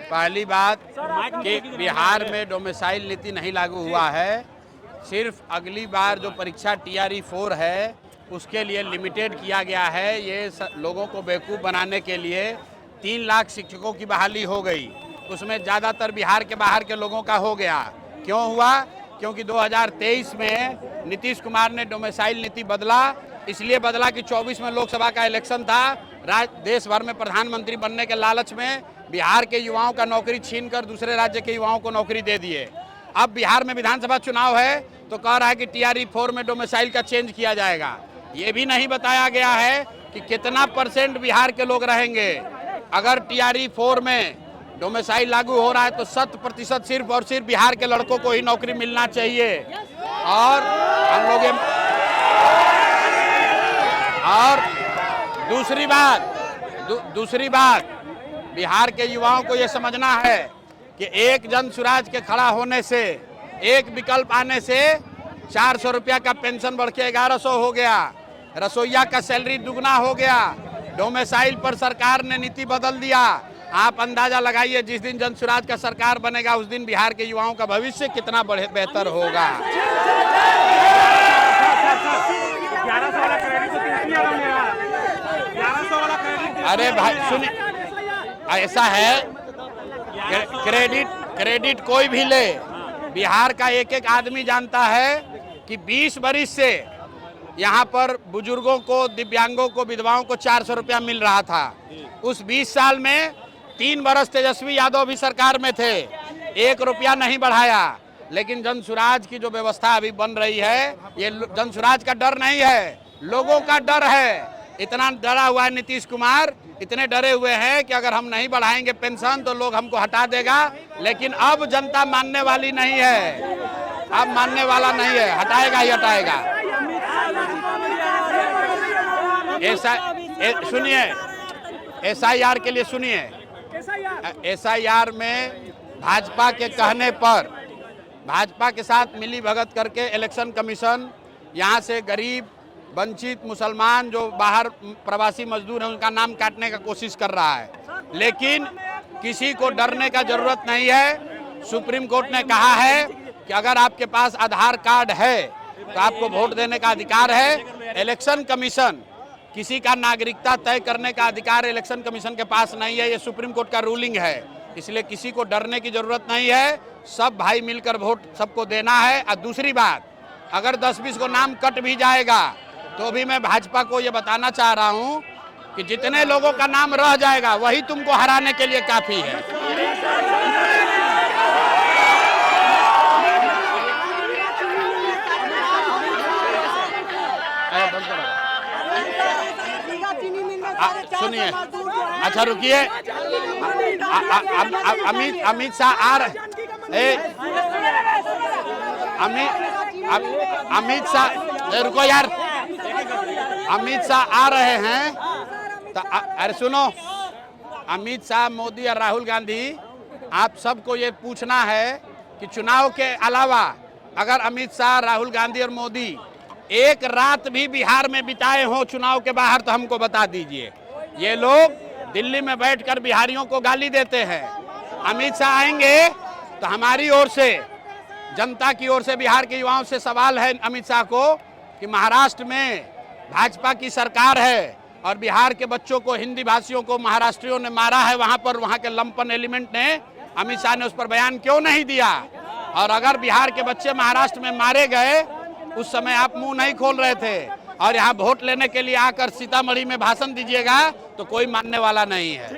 पहली बात कि बिहार में डोमिसाइल नीति नहीं लागू हुआ है। सिर्फ अगली बार जो परीक्षा TRE 4 है उसके लिए लिमिटेड किया गया है। ये लोगों को बेवकूफ़ बनाने के लिए 3 लाख शिक्षकों की बहाली हो गई, उसमें ज़्यादातर बिहार के बाहर के लोगों का हो गया। क्यों हुआ? क्योंकि 2023 में नीतीश कुमार ने डोमिसाइल नीति बदला। इसलिए बदला कि 24 में लोकसभा का इलेक्शन था। देश भर में प्रधानमंत्री बनने के लालच में बिहार के युवाओं का नौकरी छीनकर दूसरे राज्य के युवाओं को नौकरी दे दिए। अब बिहार में विधानसभा चुनाव है तो कह रहा है कि TRE 4 में डोमिसाइल का चेंज किया जाएगा। ये भी नहीं बताया गया है कि कितना % बिहार के लोग रहेंगे। अगर TRE 4 में डोमिसाइल लागू हो रहा है तो 100% सिर्फ और सिर्फ बिहार के लड़कों को ही नौकरी मिलना चाहिए। और हम लोग और दूसरी बात बिहार के युवाओं को ये समझना है कि एक जन सुराज के खड़ा होने से, एक विकल्प आने से 400 रुपया का पेंशन बढ़ के 1100 हो गया, रसोईया का सैलरी दुगना हो गया। डोमिसाइल पर सरकार ने नीति बदल दिया। आप अंदाजा लगाइए जिस दिन जन सुराज का सरकार बनेगा उस दिन बिहार के युवाओं का भविष्य कितना बेहतर होगा। अरे भाई सुनिए, ऐसा है क्रेडिट कोई भी ले, बिहार का एक एक आदमी जानता है कि 20 बरिस से यहाँ पर बुजुर्गों को, दिव्यांगों को, विधवाओं को 400 रुपया मिल रहा था। उस 20 साल में 3 बरस तेजस्वी यादव भी सरकार में थे, 1 रुपया नहीं बढ़ाया। लेकिन जन सुराज की जो व्यवस्था अभी बन रही है, ये जन सुराज का डर नहीं है, लोगों का डर है। इतना डरा हुआ है नीतीश कुमार, इतने डरे हुए हैं कि अगर हम नहीं बढ़ाएंगे पेंशन तो लोग हमको हटा देगा। लेकिन अब जनता मानने वाली नहीं है, अब मानने वाला नहीं है, हटाएगा ही हटाएगा। सुनिए, SIR के लिए सुनिए, SIR में भाजपा के कहने पर, भाजपा के साथ मिली भगत करके इलेक्शन कमीशन यहाँ से गरीब, वंचित, मुसलमान जो बाहर प्रवासी मजदूर हैं उनका नाम काटने का कोशिश कर रहा है। लेकिन किसी को डरने का जरूरत नहीं है। सुप्रीम कोर्ट ने कहा है कि अगर आपके पास आधार कार्ड है तो आपको वोट देने का अधिकार है। इलेक्शन कमीशन, किसी का नागरिकता तय करने का अधिकार इलेक्शन कमीशन के पास नहीं है। ये सुप्रीम कोर्ट का रूलिंग है, इसलिए किसी को डरने की जरूरत नहीं है। सब भाई मिलकर वोट सबको देना है। और दूसरी बात, अगर 10-20 को नाम कट भी जाएगा तो भी मैं भाजपा को ये बताना चाह रहा हूँ कि जितने लोगों का नाम रह जाएगा वही तुमको हराने के लिए काफी है। सुनिए, अच्छा रुकिए, अमित शाह आ रहे, अमित शाह, रुको यार, अमित शाह आ रहे हैं तो अरे सुनो, अमित शाह, मोदी और राहुल गांधी, आप सबको ये पूछना है कि चुनाव के अलावा अगर अमित शाह, राहुल गांधी और मोदी एक रात भी बिहार में बिताए हों चुनाव के बाहर तो हमको बता दीजिए। ये लोग दिल्ली में बैठकर बिहारियों को गाली देते हैं। अमित शाह आएंगे तो हमारी ओर से, जनता की ओर से, बिहार के युवाओं से सवाल है अमित शाह को कि महाराष्ट्र में भाजपा की सरकार है और बिहार के बच्चों को, हिंदी भाषियों को महाराष्ट्रियों ने मारा है, वहां पर वहां के लंपन एलिमेंट ने, अमित शाह ने उस पर बयान क्यों नहीं दिया? और अगर बिहार के बच्चे महाराष्ट्र में मारे गए उस समय आप मुंह नहीं खोल रहे थे और यहाँ वोट लेने के लिए आकर सीतामढ़ी में भाषण दीजिएगा तो कोई मानने वाला नहीं है।